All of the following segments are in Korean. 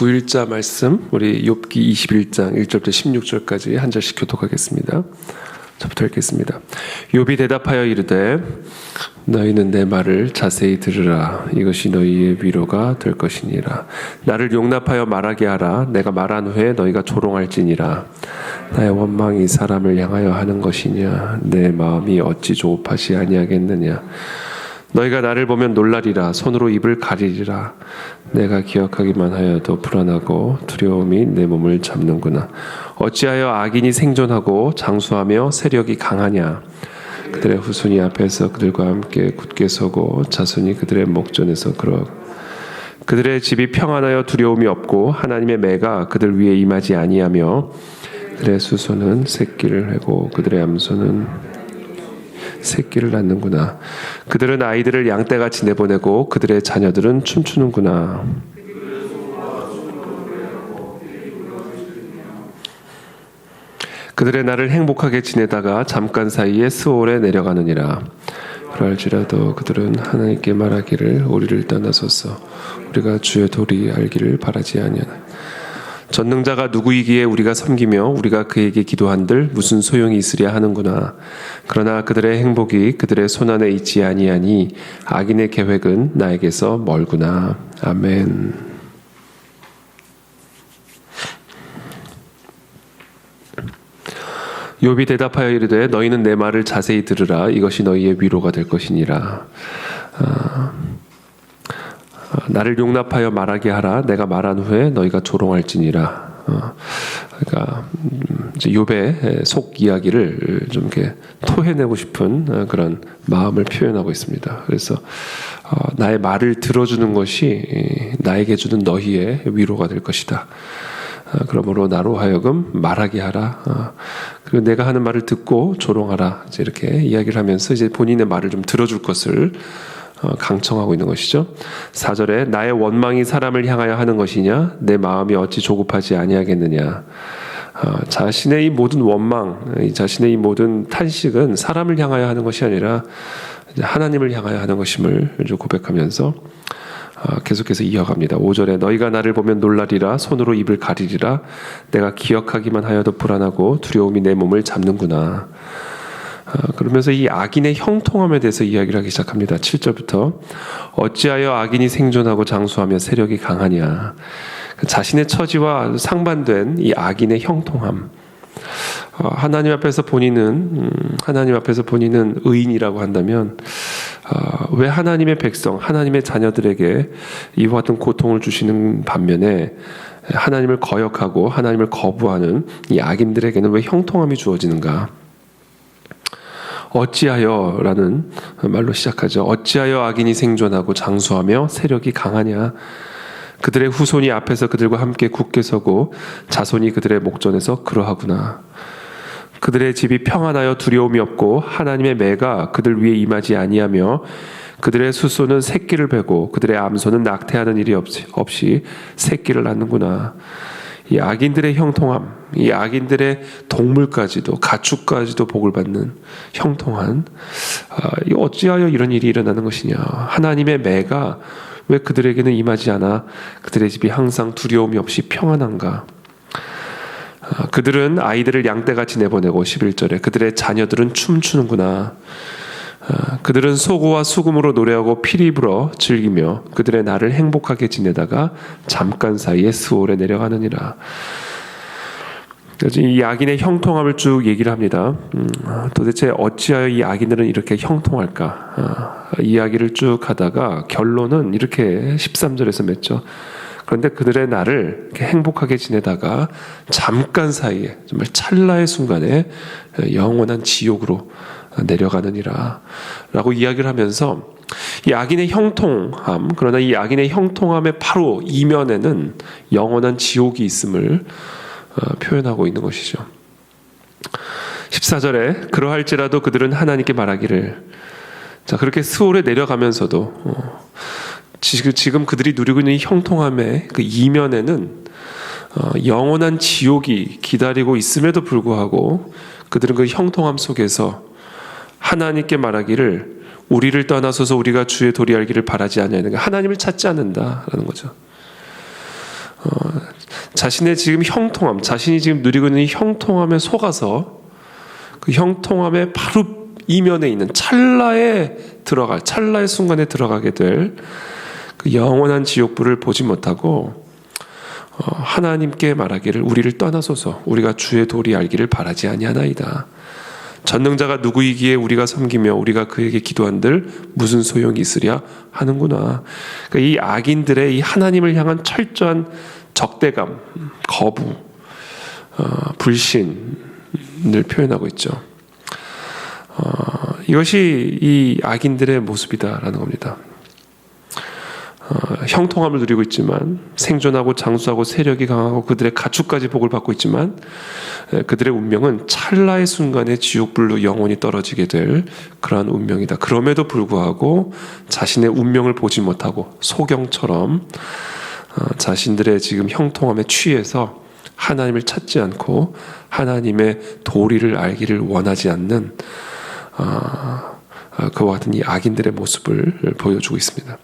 9일자 말씀 우리 욥기 21장 1절부터 16절까지 한 절씩 교독하겠습니다. 저부터 읽겠습니다. 욥이 대답하여 이르되 너희는 내 말을 자세히 들으라. 이것이 너희의 위로가 될 것이니라. 나를 용납하여 말하게 하라. 내가 말한 후에 너희가 조롱할지니라. 나의 원망이 사람을 향하여 하는 것이냐. 내 마음이 어찌 조급하지 아니하겠느냐. 너희가 나를 보면 놀라리라. 손으로 입을 가리리라. 내가 기억하기만 하여도 불안하고 두려움이 내 몸을 잡는구나. 어찌하여 악인이 생존하고 장수하며 세력이 강하냐. 그들의 후손이 앞에서 그들과 함께 굳게 서고 자손이 그들의 목전에서 그들의 집이 평안하여 두려움이 없고 하나님의 매가 그들 위에 임하지 아니하며 그들의 수소는 새끼를 해고 그들의 암소는 새끼를 낳는구나. 그들은 아이들을 양떼같이 내보내고 그들의 자녀들은 춤추는구나. 그들의 날을 행복하게 지내다가 잠깐 사이에 스올에 내려가느니라. 그럴지라도 그들은 하나님께 말하기를 우리를 떠나소서. 우리가 주의 도리 알기를 바라지 아니하나. 전능자가 누구이기에 우리가 섬기며 우리가 그에게 기도한들 무슨 소용이 있으랴 하는구나. 그러나 그들의 행복이 그들의 손안에 있지 아니하니 악인의 계획은 나에게서 멀구나. 아멘. 욥이 대답하여 이르되 너희는 내 말을 자세히 들으라. 이것이 너희의 위로가 될 것이니라. 나를 용납하여 말하게 하라. 내가 말한 후에 너희가 조롱할지니라. 그러니까 이제 욥의 속 이야기를 좀 이렇게 토해내고 싶은 그런 마음을 표현하고 있습니다. 그래서 나의 말을 들어주는 것이 나에게 주는 너희의 위로가 될 것이다. 그러므로 나로 하여금 말하게 하라. 그리고 내가 하는 말을 듣고 조롱하라. 이제 이렇게 이야기를 하면서 이제 본인의 말을 좀 들어줄 것을 강청하고 있는 것이죠. 4절에 나의 원망이 사람을 향하여 하는 것이냐 내 마음이 어찌 조급하지 아니하겠느냐. 자신의 이 모든 원망, 자신의 이 모든 탄식은 사람을 향하여 하는 것이 아니라 하나님을 향하여 하는 것임을 고백하면서 계속해서 이어갑니다. 5절에 너희가 나를 보면 놀라리라. 손으로 입을 가리리라. 내가 기억하기만 하여도 불안하고 두려움이 내 몸을 잡는구나. 그러면서 이 악인의 형통함에 대해서 이야기를 하기 시작합니다. 7절부터 어찌하여 악인이 생존하고 장수하며 세력이 강하냐. 자신의 처지와 상반된 이 악인의 형통함. 하나님 앞에서 본인은 의인이라고 한다면 왜 하나님의 백성, 하나님의 자녀들에게 이와 같은 고통을 주시는 반면에 하나님을 거역하고 하나님을 거부하는 이 악인들에게는 왜 형통함이 주어지는가? 어찌하여라는 말로 시작하죠. 어찌하여 악인이 생존하고 장수하며 세력이 강하냐. 그들의 후손이 앞에서 그들과 함께 굳게 서고 자손이 그들의 목전에서 그러하구나. 그들의 집이 평안하여 두려움이 없고 하나님의 매가 그들 위에 임하지 아니하며 그들의 수소는 새끼를 베고 그들의 암소는 낙태하는 일이 없이 새끼를 낳는구나. 이 악인들의 형통함, 이 악인들의 동물까지도 가축까지도 복을 받는 형통한 어찌하여 이런 일이 일어나는 것이냐. 하나님의 매가 왜 그들에게는 임하지 않아 그들의 집이 항상 두려움이 없이 평안한가. 그들은 아이들을 양떼같이 내보내고 11절에 그들의 자녀들은 춤추는구나. 그들은 소고와 수금으로 노래하고 피리 불어 즐기며 그들의 날을 행복하게 지내다가 잠깐 사이에 스올에 내려가느니라. 이 악인의 형통함을 쭉 얘기를 합니다. 도대체 어찌하여 이 악인들은 이렇게 형통할까? 이야기를 쭉 하다가 결론은 이렇게 13절에서 맺죠. 그런데 그들의 날을 이렇게 행복하게 지내다가 잠깐 사이에 정말 찰나의 순간에 영원한 지옥으로 내려가느니라 라고 이야기를 하면서 이 악인의 형통함, 그러나 이 악인의 형통함의 바로 이면에는 영원한 지옥이 있음을 표현하고 있는 것이죠. 14절에 그러할지라도 그들은 하나님께 말하기를. 자, 그렇게 스올에 내려가면서도 지금 그들이 누리고 있는 이 형통함의 그 이면에는 영원한 지옥이 기다리고 있음에도 불구하고 그들은 그 형통함 속에서 하나님께 말하기를 우리를 떠나서서 우리가 주의 도리 알기를 바라지 않냐는 하나님을 찾지 않는다라는 거죠. 자신의 지금 형통함, 자신이 지금 누리고 있는 이 형통함에 속아서 그 형통함의 바로 이면에 있는 찰나의 순간에 들어가게 될 그 영원한 지옥불을 보지 못하고 하나님께 말하기를 우리를 떠나소서 우리가 주의 도리 알기를 바라지 아니하나이다. 전능자가 누구이기에 우리가 섬기며 우리가 그에게 기도한들 무슨 소용이 있으랴 하는구나. 그러니까 이 악인들의 이 하나님을 향한 철저한 적대감, 거부, 불신을 표현하고 있죠. 이것이 이 악인들의 모습이다라는 겁니다. 형통함을 누리고 있지만 생존하고 장수하고 세력이 강하고 그들의 가축까지 복을 받고 있지만 그들의 운명은 찰나의 순간에 지옥불로 영원히 떨어지게 될 그러한 운명이다. 그럼에도 불구하고 자신의 운명을 보지 못하고 소경처럼 자신들의 지금 형통함에 취해서 하나님을 찾지 않고 하나님의 도리를 알기를 원하지 않는 그와 같은 이 악인들의 모습을 보여주고 있습니다.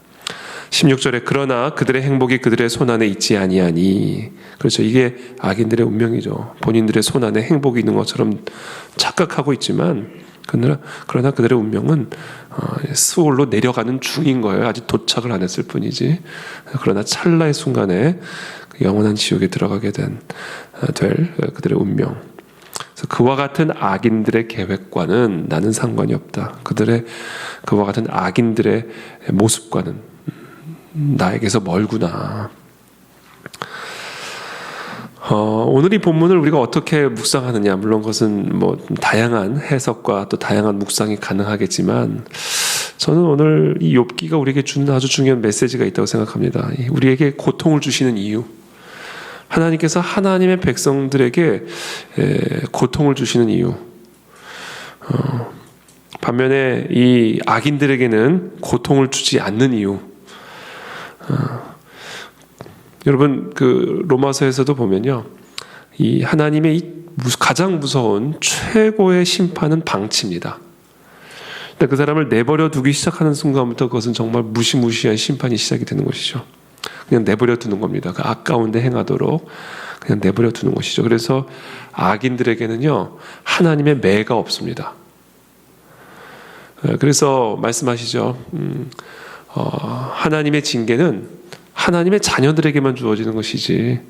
16절에 그러나 그들의 행복이 그들의 손안에 있지 아니하니. 그렇죠. 이게 악인들의 운명이죠. 본인들의 손안에 행복이 있는 것처럼 착각하고 있지만 그러나 그들의 운명은 스올로 내려가는 중인 거예요. 아직 도착을 안 했을 뿐이지. 그러나 찰나의 순간에 영원한 지옥에 들어가게 될 그들의 운명. 그래서 그와 같은 악인들의 계획과는 나는 상관이 없다. 그와 같은 악인들의 모습과는 나에게서 멀구나. 오늘 이 본문을 우리가 어떻게 묵상하느냐, 물론 그것은 뭐 다양한 해석과 또 다양한 묵상이 가능하겠지만 저는 오늘 이 욥기가 우리에게 주는 아주 중요한 메시지가 있다고 생각합니다. 우리에게 고통을 주시는 이유, 하나님께서 하나님의 백성들에게 고통을 주시는 이유, 반면에 이 악인들에게는 고통을 주지 않는 이유. 여러분 그 로마서에서도 보면요, 이 하나님의 이 가장 무서운 최고의 심판은 방치입니다. 그 사람을 내버려 두기 시작하는 순간부터 그것은 정말 무시무시한 심판이 시작이 되는 것이죠. 그냥 내버려 두는 겁니다. 그 아까운데 행하도록 그냥 내버려 두는 것이죠. 그래서 악인들에게는요 하나님의 매가 없습니다. 그래서 말씀하시죠. 하나님의 징계는 하나님의 자녀들에게만 주어지는 것이지,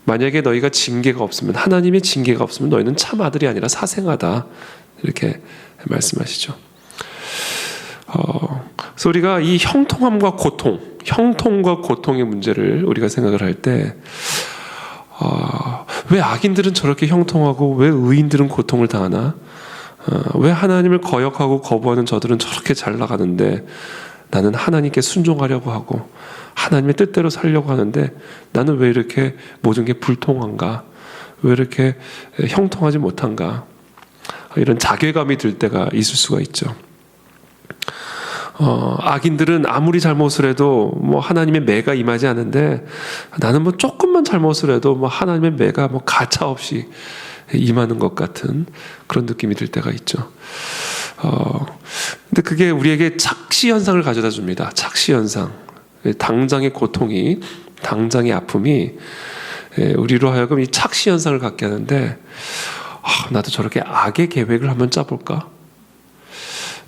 만약에 너희가 징계가 없으면, 하나님의 징계가 없으면 너희는 참 아들이 아니라 사생아다, 이렇게 말씀하시죠. 그래서 우리가 이 형통함과 형통과 고통의 문제를 우리가 생각을 할 때, 왜 악인들은 저렇게 형통하고 왜 의인들은 고통을 당하나? 왜 하나님을 거역하고 거부하는 저들은 저렇게 잘 나가는데 나는 하나님께 순종하려고 하고 하나님의 뜻대로 살려고 하는데 나는 왜 이렇게 모든 게 불통한가? 왜 이렇게 형통하지 못한가? 이런 자괴감이 들 때가 있을 수가 있죠. 악인들은 아무리 잘못을 해도 뭐 하나님의 매가 임하지 않는데 나는 뭐 조금만 잘못을 해도 뭐 하나님의 매가 뭐 가차 없이 임하는 것 같은 그런 느낌이 들 때가 있죠. 근데 그게 우리에게 착시 현상을 가져다 줍니다. 착시 현상. 당장의 고통이, 당장의 아픔이 우리로 하여금 이 착시 현상을 갖게 하는데, 나도 저렇게 악의 계획을 한번 짜볼까?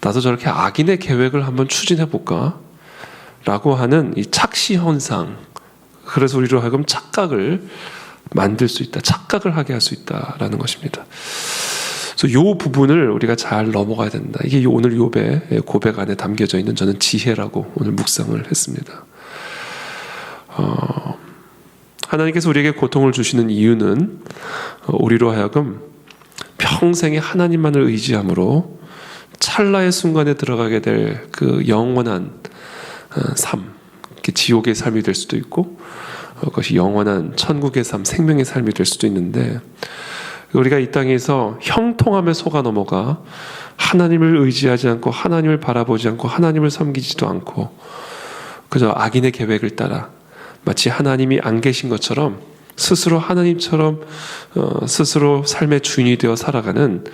나도 저렇게 악인의 계획을 한번 추진해볼까? 라고 하는 이 착시 현상. 그래서 우리로 하여금 착각을 만들 수 있다, 착각을 하게 할 수 있다라는 것입니다. 그래서 이 부분을 우리가 잘 넘어가야 된다. 이게 오늘 욥의 고백 안에 담겨져 있는 저는 지혜라고 오늘 묵상을 했습니다. 하나님께서 우리에게 고통을 주시는 이유는 우리로 하여금 평생에 하나님만을 의지함으로 찰나의 순간에 들어가게 될 그 영원한 삶, 지옥의 삶이 될 수도 있고 그것이 영원한 천국의 삶, 생명의 삶이 될 수도 있는데, 우리가 이 땅에서 형통함에 속아 넘어가 하나님을 의지하지 않고 하나님을 바라보지 않고 하나님을 섬기지도 않고 그저 악인의 계획을 따라 마치 하나님이 안 계신 것처럼 스스로 하나님처럼 스스로 삶의 주인이 되어 살아가는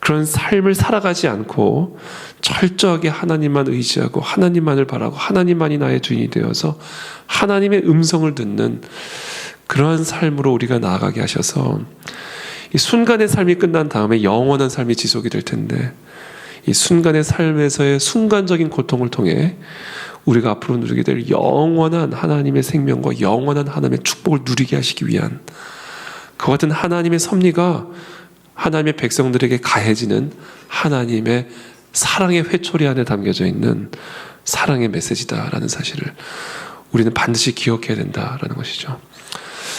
그런 삶을 살아가지 않고 철저하게 하나님만 의지하고 하나님만을 바라고 하나님만이 나의 주인이 되어서 하나님의 음성을 듣는 그러한 삶으로 우리가 나아가게 하셔서 이 순간의 삶이 끝난 다음에 영원한 삶이 지속이 될 텐데 이 순간의 삶에서의 순간적인 고통을 통해 우리가 앞으로 누리게 될 영원한 하나님의 생명과 영원한 하나님의 축복을 누리게 하시기 위한 그 같은 하나님의 섭리가 하나님의 백성들에게 가해지는 하나님의 사랑의 회초리 안에 담겨져 있는 사랑의 메시지다라는 사실을 우리는 반드시 기억해야 된다라는 것이죠.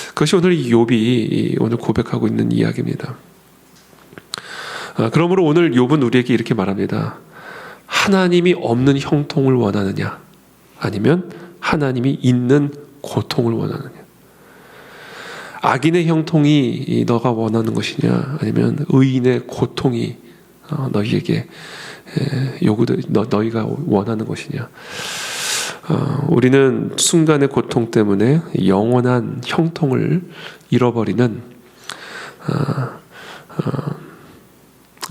그것이 오늘 이 욥이 오늘 고백하고 있는 이야기입니다. 그러므로 오늘 욥은 우리에게 이렇게 말합니다. 하나님이 없는 형통을 원하느냐? 아니면 하나님이 있는 고통을 원하느냐? 악인의 형통이 너가 원하는 것이냐? 아니면 의인의 고통이 너희에게 너희가 원하는 것이냐? 우리는 순간의 고통 때문에 영원한 형통을 잃어버리는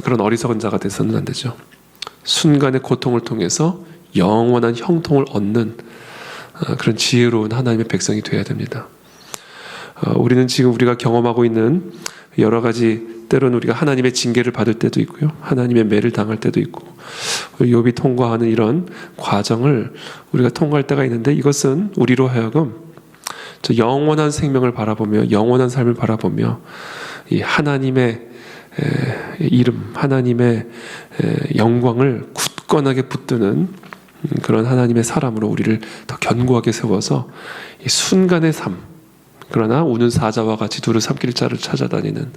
그런 어리석은 자가 돼서는 안 되죠. 순간의 고통을 통해서 영원한 형통을 얻는 그런 지혜로운 하나님의 백성이 되어야 됩니다. 우리는 지금 우리가 경험하고 있는 여러 가지 때로는 우리가 하나님의 징계를 받을 때도 있고요. 하나님의 매를 당할 때도 있고 욥이 통과하는 이런 과정을 우리가 통과할 때가 있는데 이것은 우리로 하여금 저 영원한 생명을 바라보며 영원한 삶을 바라보며 이 하나님의 이름, 하나님의 영광을 굳건하게 붙드는 그런 하나님의 사람으로 우리를 더 견고하게 세워서 이 순간의 삶, 그러나 우는 사자와 같이 두루 삼킬 자를 찾아다니는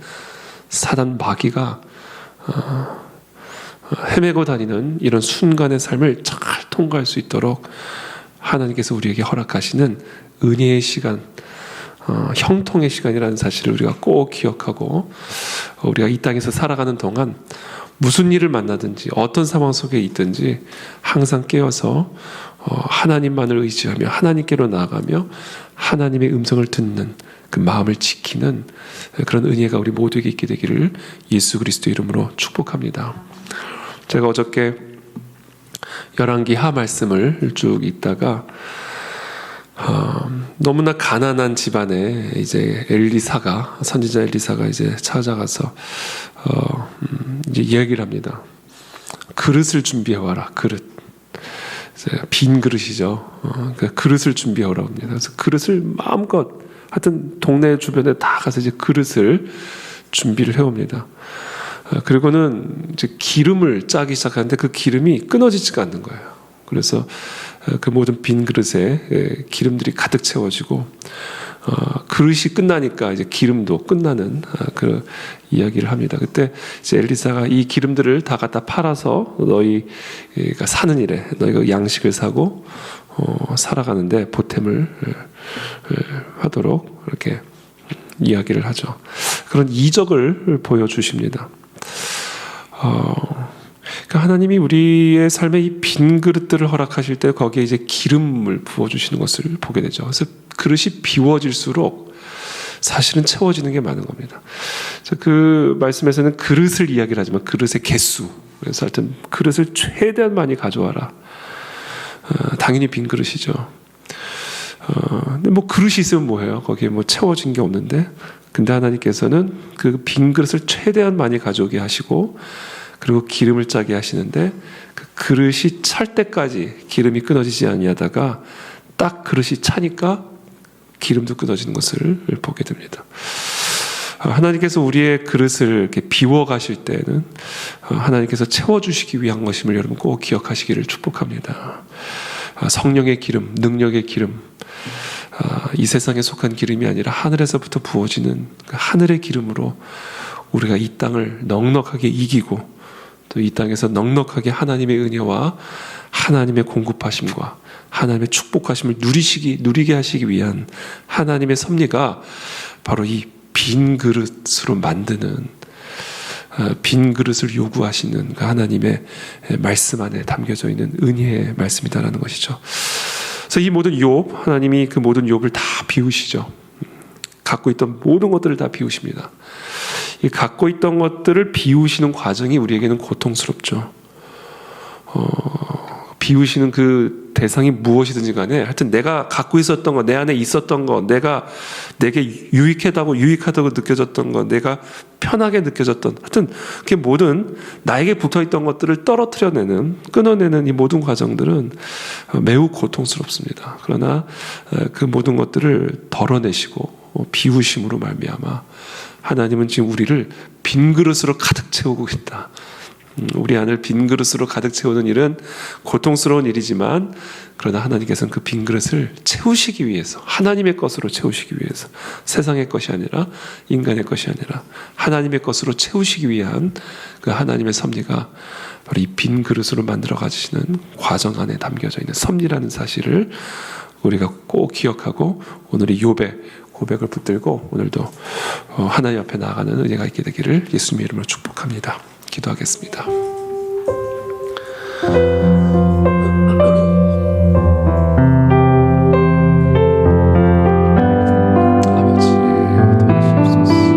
사단 마귀가 헤매고 다니는 이런 순간의 삶을 잘 통과할 수 있도록 하나님께서 우리에게 허락하시는 은혜의 시간, 형통의 시간이라는 사실을 우리가 꼭 기억하고 우리가 이 땅에서 살아가는 동안 무슨 일을 만나든지 어떤 상황 속에 있든지 항상 깨어서 하나님만을 의지하며 하나님께로 나아가며 하나님의 음성을 듣는 그 마음을 지키는 그런 은혜가 우리 모두에게 있게 되기를 예수 그리스도 이름으로 축복합니다. 제가 어저께 열왕기하 말씀을 쭉 읽다가 너무나 가난한 집안에 이제 엘리사가 선지자 엘리사가 이제 찾아가서 이제 이야기를 합니다. 그릇을 준비해 와라. 그릇. 빈 그릇이죠. 그 그릇을 준비해 오라고 합니다. 그래서 그릇을 마음껏 하여튼 동네 주변에 다 가서 이제 그릇을 준비를 해옵니다. 그리고는 이제 기름을 짜기 시작하는데 그 기름이 끊어지지가 않는 거예요. 그래서 그 모든 빈 그릇에 기름들이 가득 채워지고 그릇이 끝나니까 이제 기름도 끝나는 그 이야기를 합니다. 그때 이제 엘리사가 이 기름들을 다 갖다 팔아서 너희가 사는 일에 너희가 양식을 사고 살아가는데 보탬을 하도록 이렇게 이야기를 하죠. 그런 이적을 보여주십니다. 그러니까 하나님이 우리의 삶에 이 빈 그릇들을 허락하실 때 거기에 이제 기름을 부어주시는 것을 보게 되죠. 그래서 그릇이 비워질수록 사실은 채워지는 게 많은 겁니다. 그 말씀에서는 그릇을 이야기를 하지만 그릇의 개수, 그래서 하여튼 그릇을 최대한 많이 가져와라. 당연히 빈 그릇이죠. 근데 뭐 그릇이 있으면 뭐해요? 거기에 뭐 채워진 게 없는데, 근데 하나님께서는 그 빈 그릇을 최대한 많이 가져오게 하시고, 그리고 기름을 짜게 하시는데 그 그릇이 찰 때까지 기름이 끊어지지 아니하다가 딱 그릇이 차니까 기름도 끊어지는 것을 보게 됩니다. 하나님께서 우리의 그릇을 이렇게 비워 가실 때는 하나님께서 채워주시기 위한 것임을 여러분 꼭 기억하시기를 축복합니다. 성령의 기름, 능력의 기름, 이 세상에 속한 기름이 아니라 하늘에서부터 부어지는 그 하늘의 기름으로 우리가 이 땅을 넉넉하게 이기고 또 이 땅에서 넉넉하게 하나님의 은혜와 하나님의 공급하심과 하나님의 축복하심을 누리게 하시기 위한 하나님의 섭리가 바로 이 빈 그릇으로 만드는 빈 그릇을 요구하시는 그 하나님의 말씀 안에 담겨져 있는 은혜의 말씀이다라는 것이죠. 그래서 이 모든 욥, 하나님이 그 모든 욥을 다 비우시죠. 갖고 있던 모든 것들을 다 비우십니다. 이 갖고 있던 것들을 비우시는 과정이 우리에게는 고통스럽죠. 비우시는 그 대상이 무엇이든지 간에 하여튼 내가 갖고 있었던 거, 내 안에 있었던 거, 내게 유익하다고 느껴졌던 거, 내가 편하게 느껴졌던, 하여튼 그게 모든 나에게 붙어있던 것들을 끊어내는 이 모든 과정들은 매우 고통스럽습니다. 그러나 그 모든 것들을 덜어내시고 비우심으로 말미암아 하나님은 지금 우리를 빈 그릇으로 가득 채우고 있다. 우리 안을 빈 그릇으로 가득 채우는 일은 고통스러운 일이지만, 그러나 하나님께서는 그 빈 그릇을 채우시기 위해서, 하나님의 것으로 채우시기 위해서, 세상의 것이 아니라 인간의 것이 아니라 하나님의 것으로 채우시기 위한 그 하나님의 섭리가 바로 이 빈 그릇으로 만들어 가시는 과정 안에 담겨져 있는 섭리라는 사실을 우리가 꼭 기억하고, 오늘 이 욥의 고백을 붙들고 오늘도 하나님 앞에 나아가는 은혜가 있게 되기를 예수님의 이름으로 축복합니다. 기도하겠습니다. 아버지, 도와주시옵소서.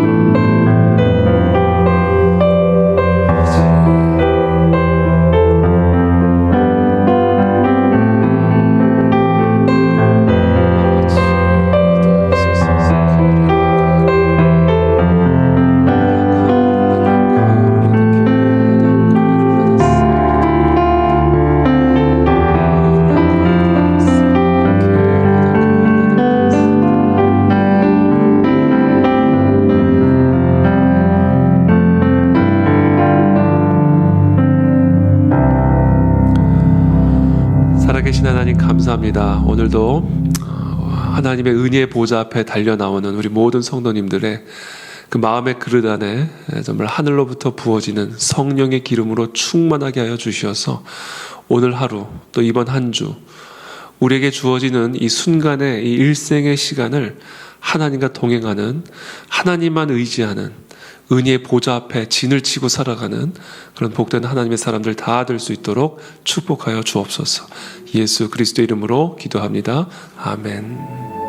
살아계신 하나님 감사합니다. 오늘도 하나님의 은혜의 보좌 앞에 달려 나오는 우리 모든 성도님들의 그 마음의 그릇 안에 정말 하늘로부터 부어지는 성령의 기름으로 충만하게 하여 주시어서 오늘 하루 또 이번 한 주 우리에게 주어지는 이 순간의 이 일생의 시간을 하나님과 동행하는, 하나님만 의지하는, 은혜의 보좌 앞에 진을 치고 살아가는 그런 복된 하나님의 사람들 다 될 수 있도록 축복하여 주옵소서. 예수 그리스도 이름으로 기도합니다. 아멘.